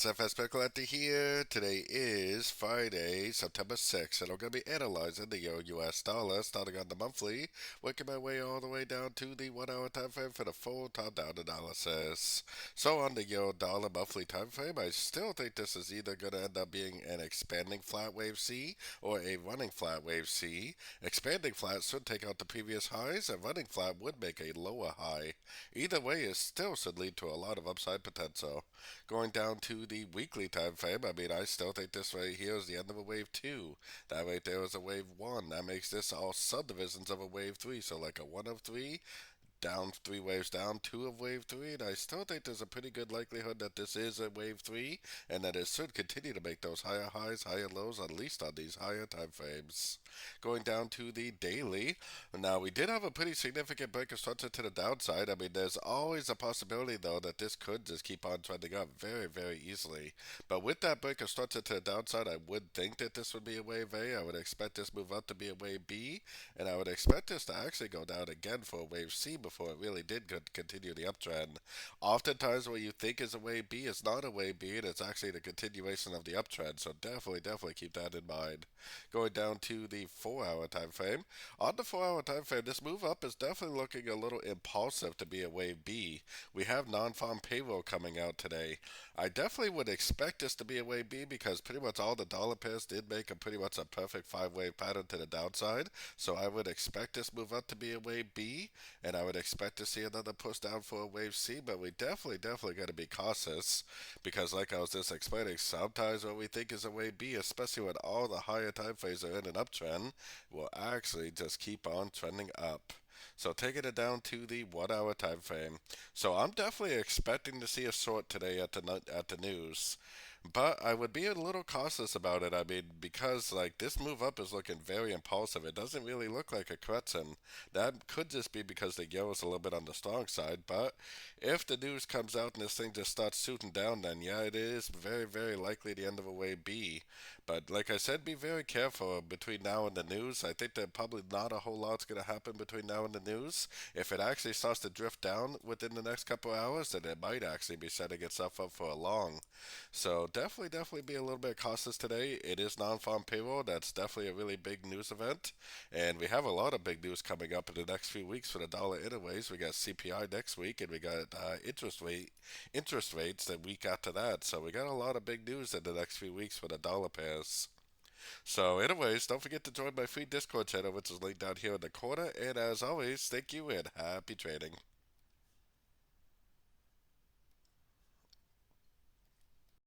guys, FX Pip Collector here. Today is Friday, September 6th, and I'm going to be analyzing the Euro US dollar starting on the monthly, working my way all the way down to the 1 hour time frame for the full top down analysis. So, on the Euro dollar monthly time frame, I still think this is either going to end up being an expanding flat wave C or a running flat wave C. Expanding flat should take out the previous highs, and running flat would make a lower high. Either way, it still should lead to a lot of upside potential. Going down to the weekly time frame, I still think this right here is the end of a wave 2. That right there is a wave 1. That makes this all subdivisions of a wave 3. So like a 1 of 3, down 3 waves down, 2 of wave 3, and I still think there's a pretty good likelihood that this is a wave 3, and that it should continue to make those higher highs, higher lows, at least on these higher time frames. Going down to the daily, now we did have a pretty significant break of structure to the downside. There's always a possibility though that this could just keep on trending up very, very easily. But with that break of structure to the downside, I would think that this would be a wave A. I would expect this move up to be a wave B, and I would expect this to actually go down again for a wave C before it really did continue the uptrend. Oftentimes, what you think is a wave B is not a wave B, and it's actually the continuation of the uptrend. So definitely keep that in mind. Going down to the 4 hour time frame. On the 4 hour time frame, this move up is definitely looking a little impulsive to be a wave B. We have non-farm payroll coming out today. I definitely would expect this to be a wave B because pretty much all the dollar pairs did make a pretty much a perfect 5 wave pattern to the downside. So I would expect this move up to be a wave B, and I would expect to see another push down for a wave C, but we definitely got to be cautious because, like I was just explaining, sometimes what we think is a wave B, especially when all the higher time frames are in an uptrend, will actually just keep on trending up. So taking it down to the 1 hour time frame. So I'm definitely expecting to see a short today at the news. But I would be a little cautious about it. Because like this move up is looking very impulsive. It doesn't really look like a correction. That could just be because the euro is a little bit on the strong side. But if the news comes out and this thing just starts shooting down, then yeah, it is very likely the end of a wave B. But like I said, be very careful between now and the news. I think that probably not a whole lot's going to happen between now and the news. If it actually starts to drift down within the next couple hours, then it might actually be setting itself up for a long. So definitely be a little bit cautious today. It is non-farm payroll. That's definitely a really big news event, and we have a lot of big news coming up in the next few weeks for the dollar. Anyways, we got CPI next week, and we got interest rates the week after that. So we got a lot of big news in the next few weeks for the dollar pairs. So, anyways, don't forget to join my free Discord channel, which is linked down here in the corner. And as always, thank you and happy trading.